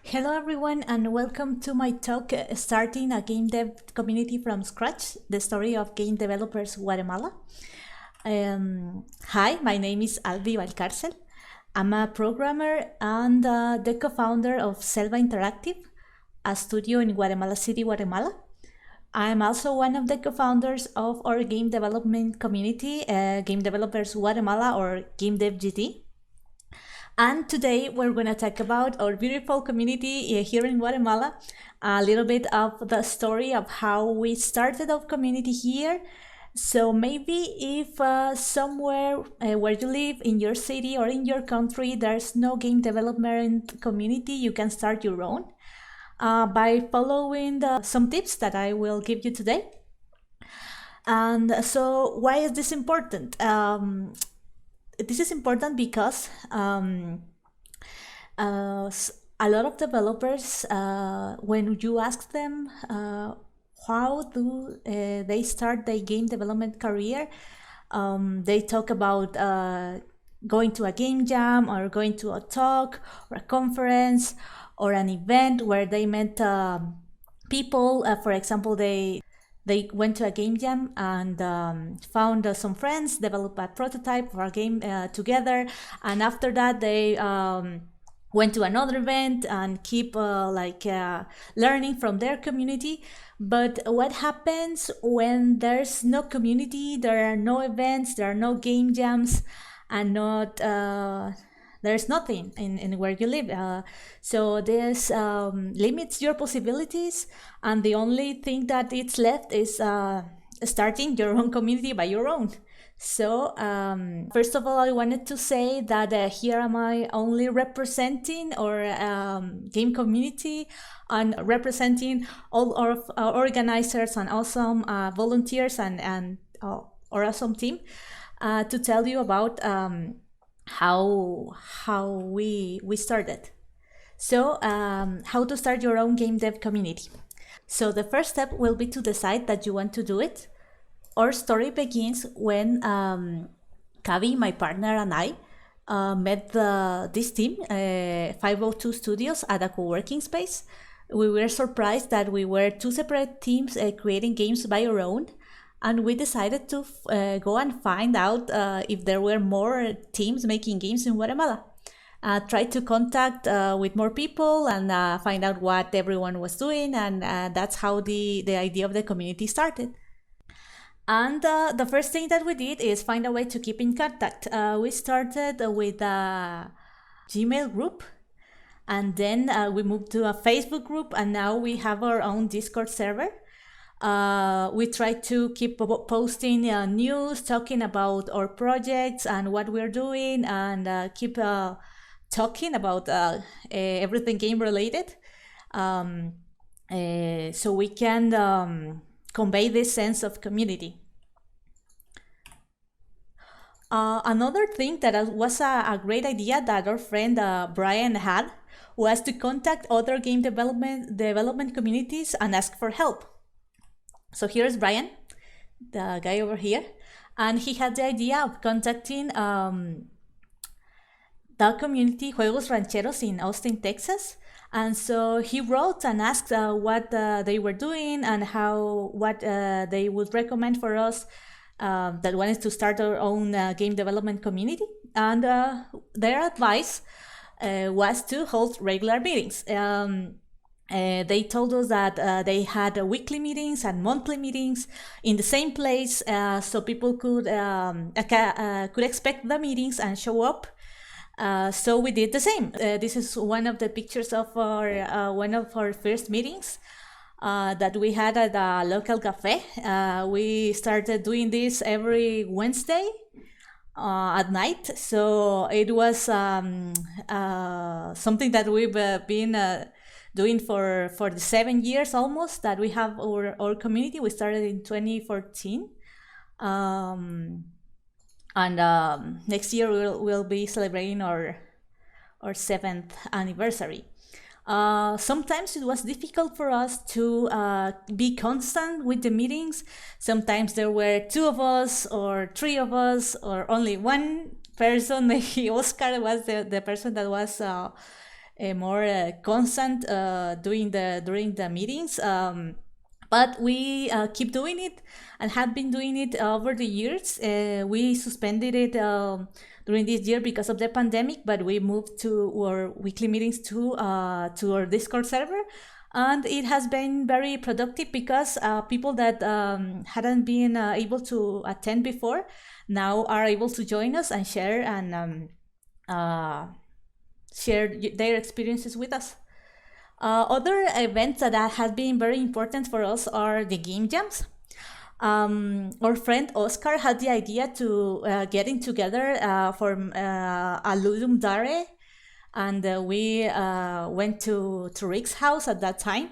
Hello everyone and welcome to my talk starting a game dev community from scratch, the story of game developers Guatemala. Hi, my name is Alhvi Balcarcel. I'm a programmer and the co-founder of Selva Interactive, a studio in Guatemala City, Guatemala. I'm also one of the co-founders of our game development community, Game Developers Guatemala or GameDevGt. And today we're going to talk about our beautiful community here in Guatemala, a little bit of the story of how we started our community here. So maybe if somewhere where you live in your city or in your country, there's no game development community, you can start your own by following some tips that I will give you today. And so why is this important? This is important because a lot of developers, when you ask them how do they start their game development career, they talk about going to a game jam or going to a talk or a conference or an event where they met people. For example, they went to a game jam and found some friends, developed a prototype for a game together, and after that they went to another event and keep learning from their community. But what happens when there's no community, there are no events, there are no game jams, and there's nothing in where you live. So this limits your possibilities, and the only thing that is left is starting your own community by your own. So first of all, I wanted to say that here am I only representing our game community and representing all of our organizers and awesome volunteers and our awesome team to tell you about how we started. So how to start your own game dev community. So the first step will be to decide that you want to do it. Our story begins when Kavi, my partner, and I met this team, 502 Studios, at a co-working space. We were surprised that we were two separate teams creating games by our own, and we decided to go and find out if there were more teams making games in Guatemala. Tried to contact with more people and find out what everyone was doing, and that's how the idea of the community started. And the first thing that we did is find a way to keep in contact. We started with a Gmail group, and then we moved to a Facebook group, and now we have our own Discord server. We try to keep posting news, talking about our projects and what we're doing, and keep talking about everything game related, so we can convey this sense of community. Another thing that was a great idea that our friend Brian had was to contact other game development communities and ask for help. So here's Brian, the guy over here, and he had the idea of contacting the community Juegos Rancheros in Austin, Texas. And so he wrote and asked what they were doing and what they would recommend for us that wanted to start our own game development community. And their advice was to hold regular meetings. They told us that they had weekly meetings and monthly meetings in the same place, so people could expect the meetings and show up. So we did the same. This is one of the pictures of our one of our first meetings that we had at a local cafe. We started doing this every Wednesday at night. So it was something that we've been doing for the 7 years almost that we have our community. We started in 2014. And next year we'll be celebrating our 7th anniversary. Sometimes it was difficult for us to be constant with the meetings. Sometimes there were 2 of us or 3 of us or only one person. Maybe Oscar was the person that was more constant during the meetings. But we keep doing it and have been doing it over the years. We suspended it during this year because of the pandemic, but we moved to our weekly meetings to our Discord server. And it has been very productive because people that hadn't been able to attend before now are able to join us and share their experiences with us. Other events that have been very important for us are the game jams. Our friend Oscar had the idea to getting together for a Ludum Dare, and we went to Rick's house at that time.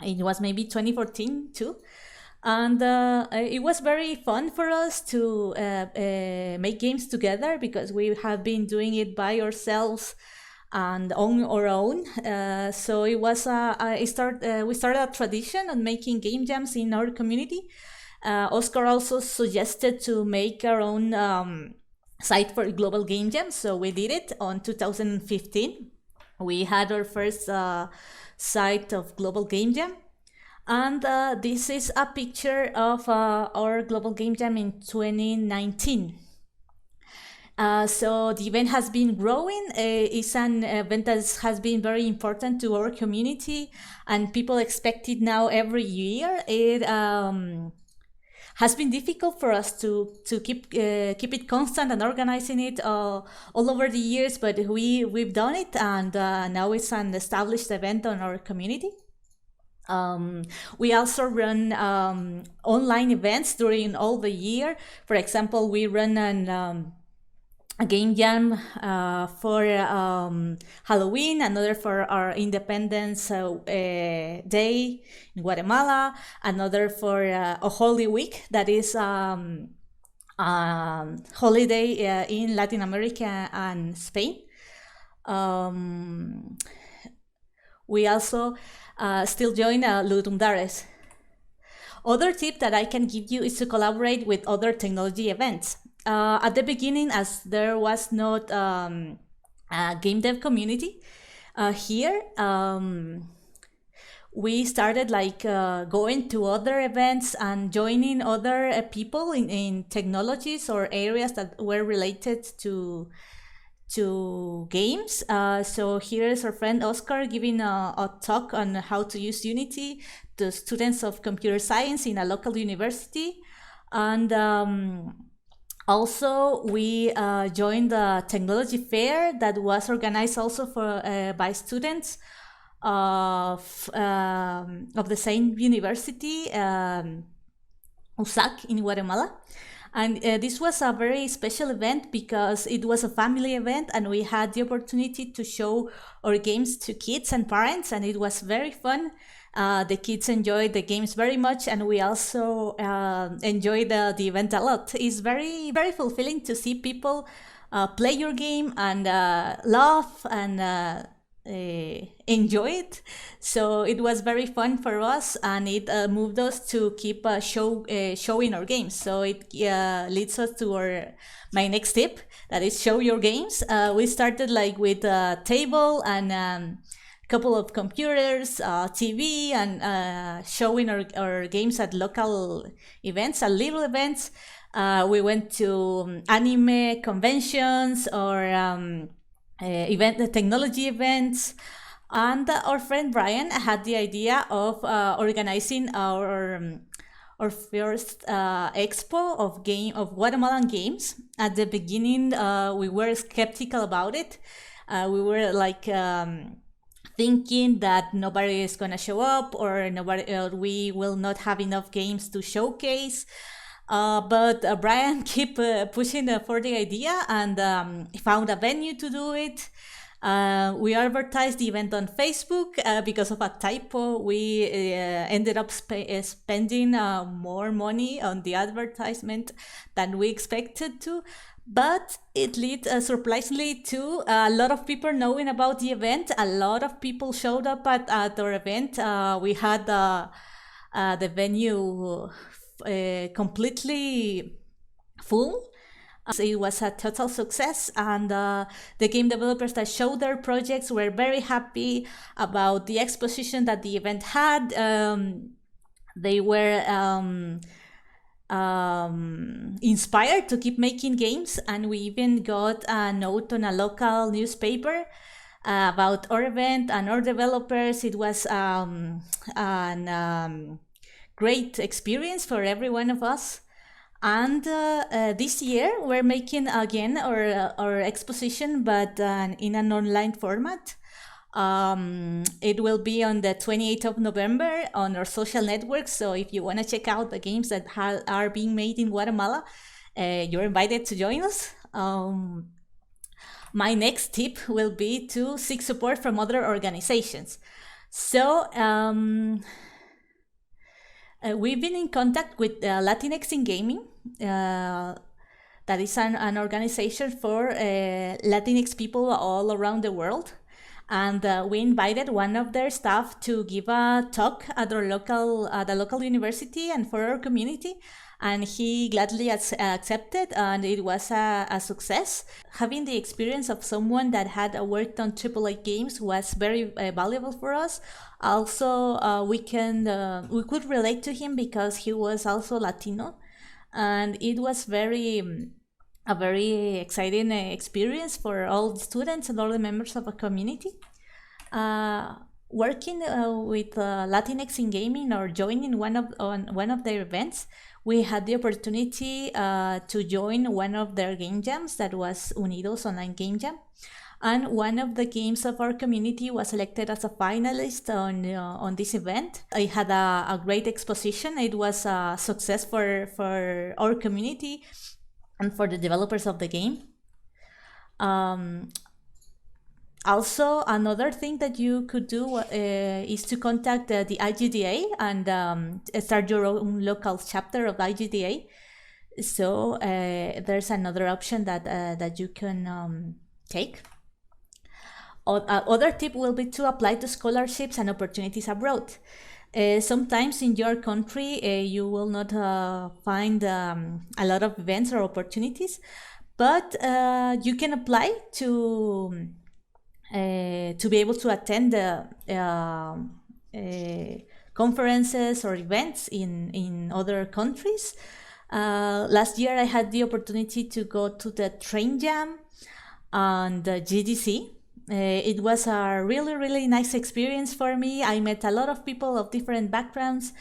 It was maybe 2014 too. And it was very fun for us to make games together because we have been doing it by ourselves and on our own. So it was we started a tradition of making game jams in our community. Oscar also suggested to make our own site for global game jams, so we did it on 2015. We had our first site of global game jam, and this is a picture of our global game jam in 2019. So the event has been growing. It's an event that has been very important to our community, and people expect it now every year. It has been difficult for us to keep it constant and organizing it all over the years, but we've done it, and now it's an established event on our community. We also run online events during all the year. For example, we run a game jam for Halloween, another for our Independence Day in Guatemala, another for a Holy Week, that is holiday in Latin America and Spain. We also still join Ludum Dares. Other tip that I can give you is to collaborate with other technology events. At the beginning, as there was not a game dev community here, we started going to other events and joining other people in technologies or areas that were related to games. So here's our friend Oscar giving a talk on how to use Unity to students of computer science in a local university. And also, we joined the technology fair that was organized also by students of the same university, USAC in Guatemala. And this was a very special event because it was a family event, and we had the opportunity to show our games to kids and parents, and it was very fun. The kids enjoyed the games very much, and we also enjoyed the event a lot. It's very, very fulfilling to see people play your game and laugh and enjoy it. So it was very fun for us, and it moved us to keep showing our games. So it leads us to my next tip, that is show your games. We started with a table and couple of computers, TV, and showing our games at local events, at little events. We went to anime conventions or technology events. And our friend Brian had the idea of organizing our first expo of Guatemalan games. At the beginning, we were skeptical about it. We were thinking that nobody is gonna show up, or we will not have enough games to showcase. But Brian kept pushing for the idea, and found a venue to do it. We advertised the event on Facebook. Because of a typo, we ended up spending more money on the advertisement than we expected to. But it led surprisingly to a lot of people knowing about the event. A lot of people showed up at our event. We had the venue completely full. It was a total success, and the game developers that showed their projects were very happy about the exposition that the event had. They were inspired to keep making games, and we even got a note on a local newspaper about our event and our developers. It was an great experience for every one of us. And this year we're making again our exposition, but in an online format. It will be on the 28th of November on our social networks. So if you want to check out the games that are being made in Guatemala, you're invited to join us. My next tip will be to seek support from other organizations. So we've been in contact with Latinx in Gaming. That is an organization for Latinx people all around the world. And we invited one of their staff to give a talk at the local university and for our community. And he gladly accepted, and it was a success. Having the experience of someone that had worked on AAA games was very valuable for us. Also, we could relate to him because he was also Latino, and it was a very exciting experience for all the students and all the members of a community. Working with Latinx in Gaming or joining one of their events, we had the opportunity to join one of their game jams that was Unidos Online Game Jam. And one of the games of our community was selected as a finalist on this event. I had a great exposition. It was a success for our community and for the developers of the game. Also, another thing that you could do is to contact the IGDA and start your own local chapter of IGDA. So there's another option that you can take. Other tip will be to apply to scholarships and opportunities abroad. Sometimes in your country you will not find a lot of events or opportunities, but you can apply to be able to attend the conferences or events in other countries. Last year I had the opportunity to go to the Train Jam and the GDC. It was a really nice experience for me. I met a lot of people of different backgrounds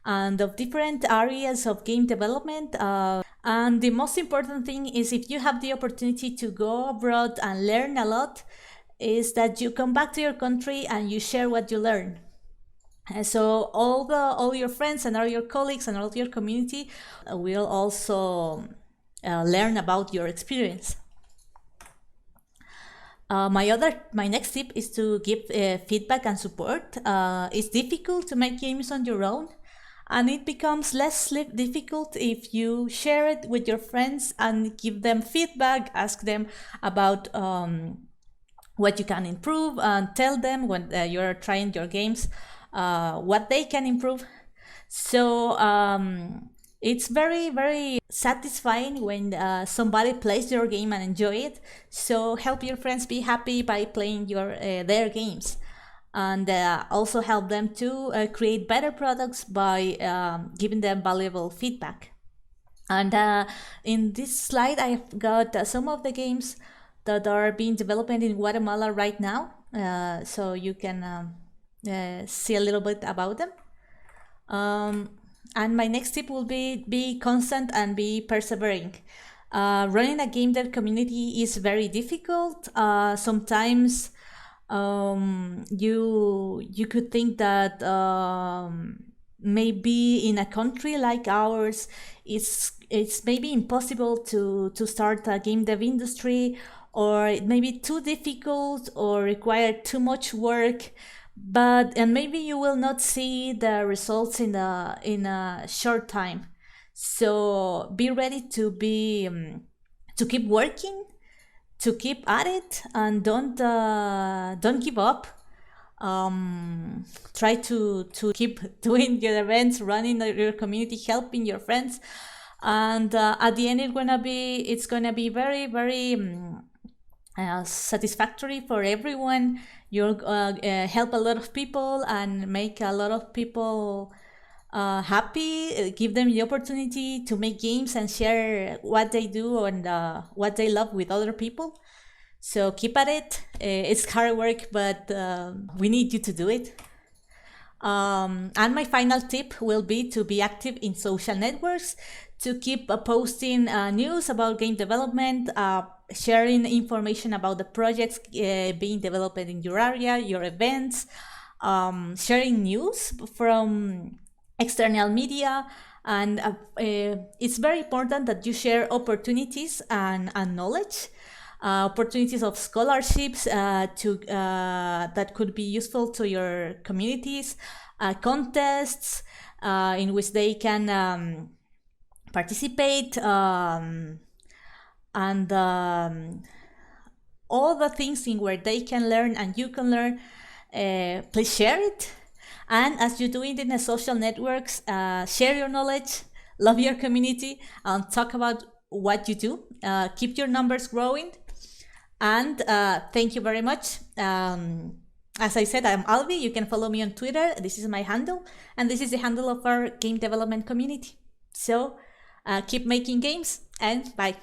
and of different areas of game development. And the most important thing is, if you have the opportunity to go abroad and learn a lot, is that you come back to your country and you share what you learn. So all your friends and all your colleagues and all your community will also learn about your experience. My next tip is to give feedback and support. It's difficult to make games on your own, and it becomes less difficult if you share it with your friends and give them feedback, ask them about what you can improve, and tell them when you're trying your games what they can improve. So it's very satisfying when somebody plays your game and enjoy it. So help your friends be happy by playing their games, and also help them to create better products by giving them valuable feedback. And in this slide I've got some of the games that are being developed in Guatemala right now, so you can see a little bit about them. And my next tip will be constant and be persevering. Running a game dev community is very difficult. Sometimes you could think that maybe in a country like ours, it's maybe impossible to start a game dev industry, or it may be too difficult or require too much work. And maybe you will not see the results in a short time. So be ready to keep working, to keep at it, and don't give up. Try to keep doing your events, running your community, helping your friends, And at the end, it's gonna be very, very satisfactory for everyone. You'll help a lot of people and make a lot of people happy, give them the opportunity to make games and share what they do and what they love with other people. So keep at it. It's hard work, but we need you to do it. And my final tip will be to be active in social networks, to keep posting news about game development, sharing information about the projects being developed in your area, your events, sharing news from external media. And it's very important that you share opportunities and knowledge. Opportunities of scholarships that could be useful to your communities, contests in which they can participate, and all the things in where they can learn and you can learn. Please share it. And as you do it in the social networks, share your knowledge, love your community, and talk about what you do. Keep your numbers growing. And thank you very much. As I said, I'm Alhvi. You can follow me on Twitter. This is my handle. And this is the handle of our game development community. So keep making games, and bye.